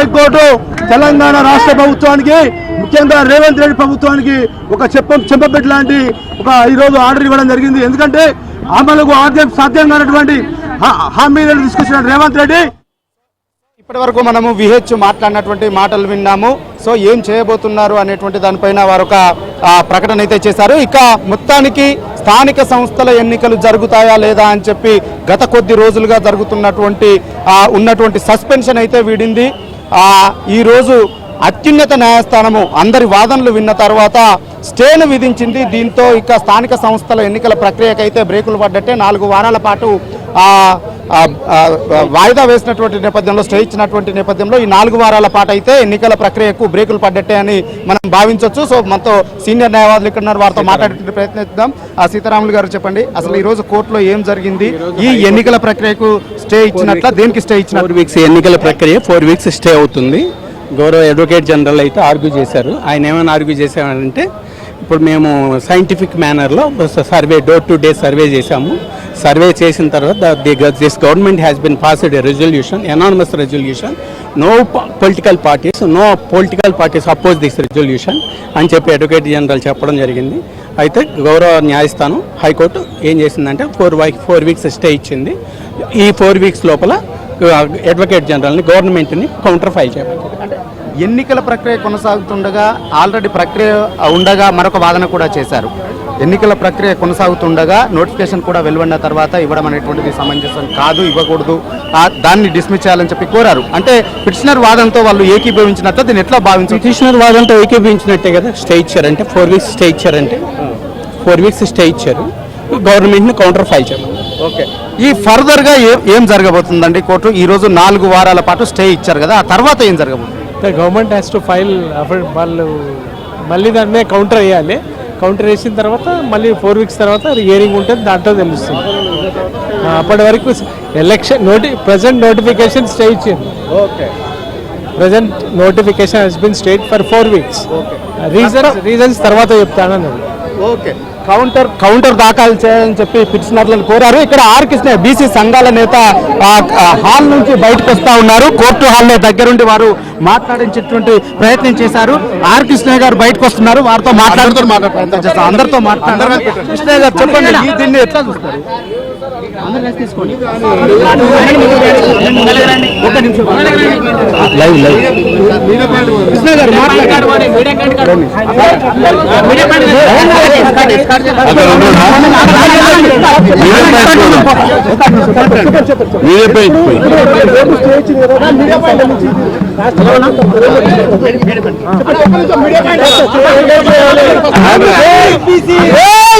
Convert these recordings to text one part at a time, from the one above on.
High court Telangana రాష్ట్ర ప్రభుత్వానికి ముఖ్యంగా రేవంత్ రెడ్డి ప్రభుత్వానికి ఒక చెంపపెట్టు లాంటి ఈరోజు ఆర్డర్ ఇవ్వడం జరిగింది. ఎందుకంటే అమలుకు సాధ్యం కానటువంటి హామీలను తీసుకొచ్చిన రేవంత్ రెడ్డి. ఇప్పటి వరకు మనము విహెచ్ మాట్లాడినటువంటి మాటలు విన్నాము. సో ఏం చేయబోతున్నారు అనేటువంటి దానిపైన వారు ఒక ప్రకటన అయితే చేశారు. ఇక మొత్తానికి స్థానిక సంస్థల ఎన్నికలు జరుగుతాయా లేదా అని చెప్పి గత కొద్ది రోజులుగా ఉన్నటువంటి సస్పెన్షన్ అయితే వీడింది. ఈరోజు అత్యున్నత న్యాయస్థానము అందరి వాదనలు విన్న తర్వాత స్టేను విధించింది. దీంతో ఇక స్థానిక సంస్థల ఎన్నికల ప్రక్రియకైతే బ్రేకులు పడ్డట్టే. 4 వారాల పాటు వాయిదా వేసినటువంటి నేపథ్యంలో, స్టే ఇచ్చినటువంటి నేపథ్యంలో ఈ 4 వారాల పాటు అయితే ఎన్నికల ప్రక్రియకు బ్రేకులు పడ్డట్టే అని మనం భావించవచ్చు. సో మనతో సీనియర్ న్యాయవాదులు ఇక్కడ ఉన్నారు, వారితో మాట్లాడే ప్రయత్నిద్దాం. సీతారాములు గారు చెప్పండి, అసలు ఈ రోజు కోర్టులో ఏం జరిగింది? ఈ ఎన్నికల ప్రక్రియకు స్టే ఇచ్చినట్ల, దేనికి స్టే ఇచ్చిన? 4 వీక్స్ ఎన్నికల ప్రక్రియ 4 వీక్స్ స్టే అవుతుంది. గౌరవ అడ్వకేట్ జనరల్ అయితే ఆర్గ్యూ చేశారు. ఆయన ఏమైనా ఆర్గ్యూ చేశారంటే, ఇప్పుడు మేము సైంటిఫిక్ మేనర్లో survey, door to day survey చేశాము. సర్వే చేసిన తర్వాత this government has been passed a resolution, unanimous resolution. No political parties oppose this resolution అని చెప్పి అడ్వకేట్ జనరల్ చెప్పడం జరిగింది. అయితే గౌరవ న్యాయస్థానం హైకోర్టు ఏం చేసిందంటే 4 వీక్స్ స్టే ఇచ్చింది. ఈ 4 వీక్స్ లోపల అడ్వకేట్ జనరల్ని, గవర్నమెంట్ని కౌంటర్ ఫైల్ చేయబడింది. ఎన్నికల ప్రక్రియ కొనసాగుతుండగా, ఆల్రెడీ ప్రక్రియ ఉండగా మరొక వాదన కూడా చేశారు. ఎన్నికల ప్రక్రియ కొనసాగుతుండగా నోటిఫికేషన్ కూడా వెలువడిన తర్వాత ఇవ్వడం అనేటువంటిది సమంజసం కాదు, ఇవ్వకూడదు, దాన్ని డిస్మిస్ చేయాలని చెప్పి కోరారు. అంటే పిటిషనర్ వాదనతో వాళ్ళు ఏకీభవించినట్టు దీన్ని ఎట్లా భావించారు? పిటిషనర్ వాదనతో ఏకీభవించినట్టే కదా స్టే ఇచ్చారంటే. 4 వీక్స్ స్టే ఇచ్చారంటే 4 వీక్స్ స్టే ఇచ్చారు, గవర్నమెంట్ని కౌంటర్ ఫైల్ చేయమని. ఓకే, ఈ ఫర్దర్గా ఏం జరగబోతుందండి? కోర్టు ఈరోజు 4 వారాల పాటు స్టే ఇచ్చారు కదా, ఆ తర్వాత ఏం జరగబోతుంది? గవర్నమెంట్ హ్యాస్ టు ఫైల్, వాళ్ళు మళ్ళీ దాని మీద కౌంటర్ వేయాలి. కౌంటర్ వేసిన తర్వాత మళ్ళీ 4 వీక్స్ తర్వాత హియరింగ్ ఉంటుంది, దాంట్లో తెలుస్తుంది. అప్పటి వరకు ఎలక్షన్ ప్రజెంట్ నోటిఫికేషన్ స్టే ఇచ్చింది. Okay, present notification has been stayed for 4 weeks. Reasons తర్వాత చెప్తానని. ఓకే, కౌంటర్ దాఖలు చేయాలని చెప్పి పిటిషనర్లను కోరారు. ఇక్కడ ఆర్ కృష్ణ బీసీ సంఘాల నేత హాల్ నుంచి బయటకు వస్తా ఉన్నారు. కోర్టు హాల్లో దగ్గరుండి వారు మాట్లాడించేటువంటి ప్రయత్నం చేశారు. ఆర్ కృష్ణ గారు బయటకు వస్తున్నారు, వారితో అందరితో మాట్లాడారు. కృష్ణ గారు చెప్పండి, దీన్ని ఎట్లా చూస్తారు?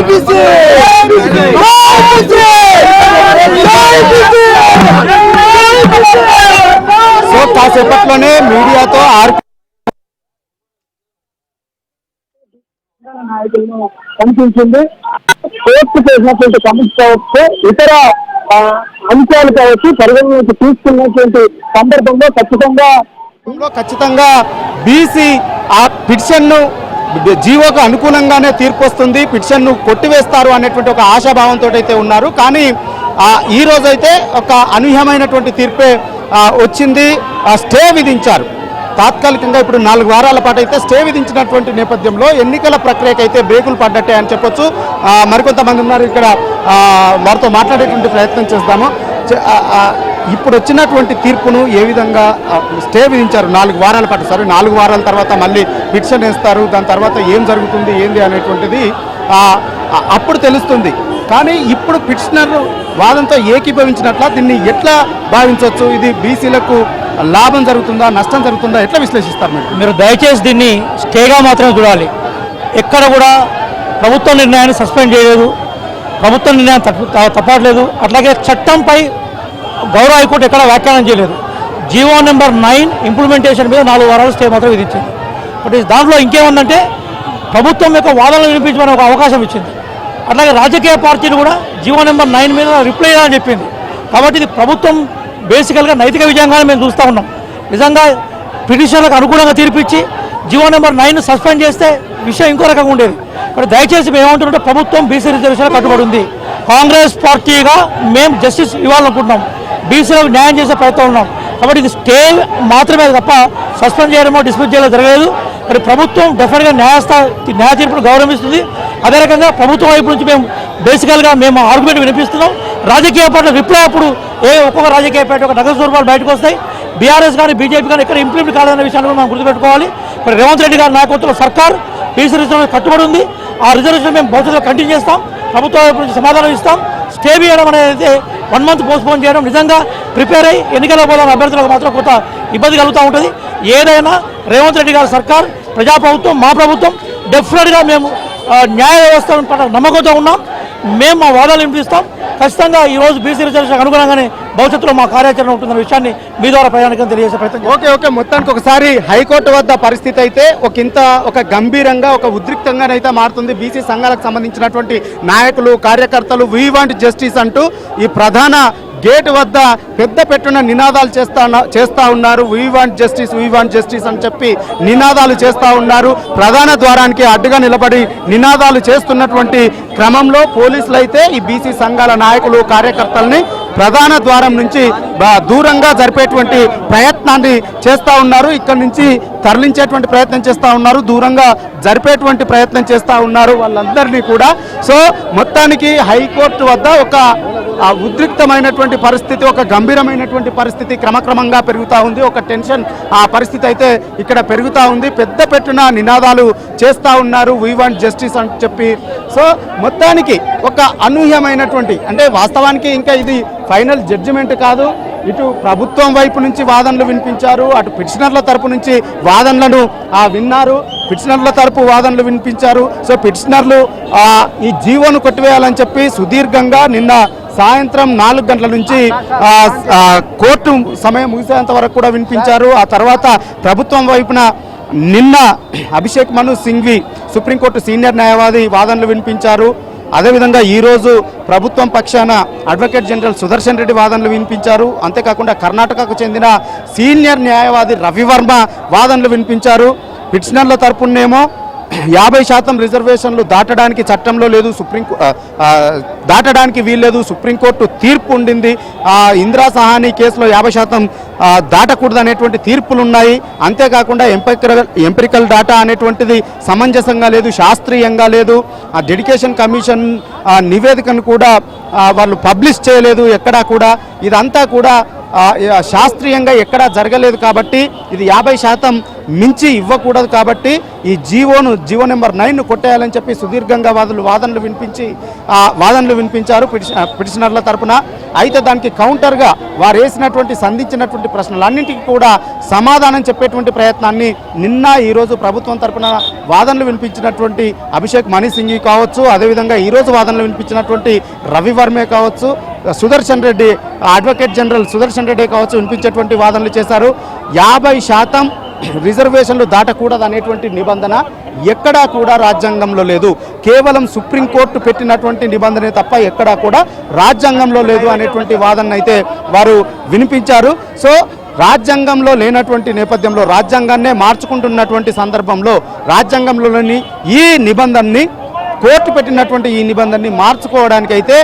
కృష్ణ గారు సో కాసేపట్లోనే మీడియాతో నాయకులను కనిపించింది. కోర్టు చేసినటువంటి కమిటీ కావచ్చు, ఇతర అంశాలు కావచ్చు, పరిగణలోకి తీసుకున్నటువంటి సందర్భంలో ఖచ్చితంగా బీసీ ఆ పిటిషన్ను జీవోకు అనుకూలంగానే తీర్పు వస్తుంది, పిటిషన్ను కొట్టివేస్తారు అనేటువంటి ఒక ఆశాభావంతో అయితే ఉన్నారు. కానీ ఈ రోజైతే ఒక అనూహ్యమైనటువంటి తీర్పే వచ్చింది. స్టే విధించారు తాత్కాలికంగా. ఇప్పుడు 4 వారాల పాటు అయితే స్టే విధించినటువంటి నేపథ్యంలో ఎన్నికల ప్రక్రియకు అయితే బ్రేకులు పడ్డట్టే అని చెప్పొచ్చు. మరికొంతమంది ఉన్నారు ఇక్కడ, వారితో మాట్లాడేటువంటి ప్రయత్నం చేస్తాము. ఇప్పుడు వచ్చినటువంటి తీర్పును ఏ విధంగా స్టే విధించారు 4 వారాల పాటు? సరే, 4 వారాల తర్వాత మళ్ళీ పిటిషన్ వేస్తారు, దాని తర్వాత ఏం జరుగుతుంది ఏంది అనేటువంటిది అప్పుడు తెలుస్తుంది. కానీ ఇప్పుడు పిటిషనర్ వాదంతో ఏకీభవించినట్ల దీన్ని ఎట్లా భావించవచ్చు? ఇది బీసీలకు లాభం జరుగుతుందా, నష్టం జరుగుతుందా, ఎట్లా విశ్లేషిస్తారు మీరు? దయచేసి దీన్ని స్టేగా మాత్రమే చూడాలి. ఎక్కడ కూడా ప్రభుత్వ నిర్ణయాన్ని సస్పెండ్ చేయలేదు, ప్రభుత్వ నిర్ణయం తప్పట్లేదు. అట్లాగే చట్టంపై గౌరవ హైకోర్టు ఎక్కడ వ్యాఖ్యానం చేయలేదు. జీవో నెంబర్ 9 ఇంప్లిమెంటేషన్ మీద 4 వారాలు స్టే మాత్రం విధించింది. బట్ దాంట్లో ఇంకేముందంటే ప్రభుత్వం యొక్క వాదనలు వినిపించమని ఒక అవకాశం ఇచ్చింది. అట్లాగే రాజకీయ పార్టీలు కూడా జీవో నెంబర్ 9 మీద రిప్లై అని చెప్పింది. కాబట్టి ఇది ప్రభుత్వం బేసికల్గా నైతిక విజయంగానే మేము చూస్తూ ఉన్నాం. నిజంగా పిటిషన్లకు అనుకూలంగా తీర్పిచ్చి జీవో నెంబర్ 9 సస్పెండ్ చేస్తే విషయం ఇంకో రకంగా ఉండేది. మరి దయచేసి మేము ఏమంటుంటే ప్రభుత్వం బీసీ రిజర్వేషన్ కట్టుబడి ఉంది. కాంగ్రెస్ పార్టీగా మేము జస్టిస్ ఇవ్వాలనుకుంటున్నాం, బీసీలకు న్యాయం చేసే ప్రయత్నం ఉన్నాం. కాబట్టి ఇది స్టే మాత్రమే తప్ప సస్పెండ్ చేయడమో డిస్మిస్ చేయడం జరగలేదు. మరి ప్రభుత్వం డెఫినెట్గా న్యాయ తీర్పును గౌరవిస్తుంది. అదే రకంగా ప్రభుత్వం వైపు నుంచి మేము బేసికల్గా మేము ఆర్గ్యుమెంట్ వినిపిస్తున్నాం. రాజకీయ పార్టీల రిప్లై అప్పుడు ఒక్కొక్క రాజకీయ పార్టీ ఒక నగర స్వరూపాలు బయటకు వస్తాయి. బీఆర్ఎస్ కానీ బీజేపీ కానీ ఎక్కడ ఇంప్లిమెంట్ కాదన్న విషయాన్ని కూడా మనం గుర్తుపెట్టుకోవాలి. మరి రేవంత్ రెడ్డి గారి నాయకత్వంలో సర్కార్ బీసీ రిజర్వేషన్ కట్టుబడి ఉంది. ఆ రిజర్వేషన్ మేము భవిష్యత్తులో కంటిన్యూ చేస్తాం. ప్రభుత్వం వైపు నుంచి సమాధానం ఇస్తాం. స్టే చేయడం అనేది 1 month పోస్ట్పోన్ చేయడం నిజంగా ప్రిపేర్ అయ్యి ఎన్నికల్లో పోదాం అభ్యర్థులకు మాత్రం కొంత ఇబ్బంది కలుగుతూ ఉంటుంది. ఏదైనా రేవంత్ రెడ్డి గారి సర్కార్ ప్రజాప్రభుత్వం మా ప్రభుత్వం డెఫినెట్గా మేము న్యాయ వ్యవస్థ పట్ల నమ్మకంతో ఉన్నాం. మేము మా వాదాలు వినిపిస్తాం. ఖచ్చితంగా ఈరోజు బీసీ రిజర్వేషన్ అనుగుణంగానే భవిష్యత్తులో మా కార్యాచరణ ఉంటుందన్న విషయాన్ని మీ ద్వారా ప్రయాణికం తెలియజేసే ప్రయత్నం. ఓకే మొత్తానికి ఒకసారి హైకోర్టు వద్ద పరిస్థితి అయితే ఒక గంభీరంగా ఒక ఉద్రిక్తంగానైతే మారుతుంది. బీసీ సంఘాలకు సంబంధించినటువంటి నాయకులు కార్యకర్తలు వీ వాంట్ జస్టిస్ అంటూ ఈ ప్రధాన గేట్ వద్ద పెద్ద పెట్టున నినాదాలు చేస్తా ఉన్నారు. వీ వాంట్ జస్టిస్ అని చెప్పి నినాదాలు చేస్తూ ఉన్నారు. ప్రధాన ద్వారానికి అడ్డుగా నిలబడి నినాదాలు చేస్తున్నటువంటి క్రమంలో పోలీసులు అయితే ఈ బీసీ సంఘాల నాయకులు కార్యకర్తల్ని ప్రధాన ద్వారం నుంచి దూరంగా జరిపేటువంటి ప్రయత్నాన్ని చేస్తూ ఉన్నారు. ఇక్కడ నుంచి తరలించేటువంటి ప్రయత్నం చేస్తూ ఉన్నారు. దూరంగా జరిపేటువంటి ప్రయత్నం చేస్తూ ఉన్నారు వాళ్ళందరినీ కూడా. సో మొత్తానికి హైకోర్టు వద్ద ఒక ఉద్రిక్తమైనటువంటి పరిస్థితి, ఒక గంభీరమైనటువంటి పరిస్థితి క్రమక్రమంగా పెరుగుతూ ఉంది. ఒక టెన్షన్ ఆ పరిస్థితి అయితే ఇక్కడ పెరుగుతూ ఉంది. పెద్ద పెట్టున నినాదాలు చేస్తూ ఉన్నారు వీ వాంట్ జస్టిస్ అని చెప్పి. సో మొత్తానికి ఒక అనూహ్యమైనటువంటి, అంటే వాస్తవానికి ఇంకా ఇది ఫైనల్ జడ్జిమెంట్ కాదు. ఇటు ప్రభుత్వం వైపు నుంచి వాదనలు వినిపించారు, అటు పిటిషనర్ల తరపు నుంచి వాదనలను విన్నారు, పిటిషనర్ల తరపు వాదనలు వినిపించారు. సో పిటిషనర్లు ఈ జీవోను కొట్టివేయాలని చెప్పి సుదీర్ఘంగా నిన్న సాయంత్రం 4 గంటల నుంచి కోర్టు సమయం ముగిసేంత వరకు కూడా వినిపించారు. ఆ తర్వాత ప్రభుత్వం వైపున నిన్న అభిషేక్ మను సింఘ్వి సుప్రీంకోర్టు సీనియర్ న్యాయవాది వాదనలు వినిపించారు. అదేవిధంగా ఈరోజు ప్రభుత్వం పక్షాన అడ్వకేట్ జనరల్ సుదర్శన్ రెడ్డి వాదనలు వినిపించారు. అంతేకాకుండా కర్ణాటకకు చెందిన సీనియర్ న్యాయవాది రవివర్మ వాదనలు వినిపించారు. పిటిషనర్ల తరపునేమో 50% రిజర్వేషన్లు దాటడానికి చట్టంలో లేదు, దాటడానికి వీల్లేదు, సుప్రీంకోర్టు తీర్పు ఉండింది. ఇందిరా సహాని కేసులో 50% దాటకూడదు అనేటువంటి తీర్పులు ఉన్నాయి. అంతేకాకుండా ఎంపిరికల్ డాటా అనేటువంటిది సమంజసంగా లేదు, శాస్త్రీయంగా లేదు. ఆ డెడికేషన్ కమిషన్ నివేదికను కూడా వాళ్ళు పబ్లిష్ చేయలేదు ఎక్కడా కూడా. ఇదంతా కూడా శాస్త్రీయంగా ఎక్కడా జరగలేదు. కాబట్టి ఇది 50% మించి ఇవ్వకూడదు. కాబట్టి ఈ జీవో నెంబర్ 9ను కొట్టేయాలని చెప్పి సుదీర్ఘంగా వాదనలు వినిపించారు పిటిషనర్ల తరపున. అయితే దానికి కౌంటర్గా వారు వేసినటువంటి సంధించినటువంటి ప్రశ్నలన్నింటికీ కూడా సమాధానం చెప్పేటువంటి ప్రయత్నాన్ని నిన్న ఈరోజు ప్రభుత్వం తరపున వాదనలు వినిపించినటువంటి అభిషేక్ మను సింఘ్వి కావచ్చు, అదేవిధంగా ఈరోజు వాదనలు వినిపించినటువంటి రవివర్మే కావచ్చు, సుదర్శన్ రెడ్డి అడ్వకేట్ జనరల్ సుదర్శన్ రెడ్డి కావచ్చు వినిపించేటువంటి వాదనలు చేశారు. 50% రిజర్వేషన్లు దాటకూడదు అనేటువంటి నిబంధన ఎక్కడా కూడా రాజ్యాంగంలో లేదు. కేవలం సుప్రీంకోర్టు పెట్టినటువంటి నిబంధనే తప్ప ఎక్కడా కూడా రాజ్యాంగంలో లేదు అనేటువంటి వాదన అయితే వారు వినిపించారు. సో రాజ్యాంగంలో లేనటువంటి నేపథ్యంలో, రాజ్యాంగాన్నే మార్చుకుంటున్నటువంటి సందర్భంలో రాజ్యాంగంలోని ఈ నిబంధనని, కోర్టు పెట్టినటువంటి ఈ నిబంధనని మార్చుకోవడానికైతే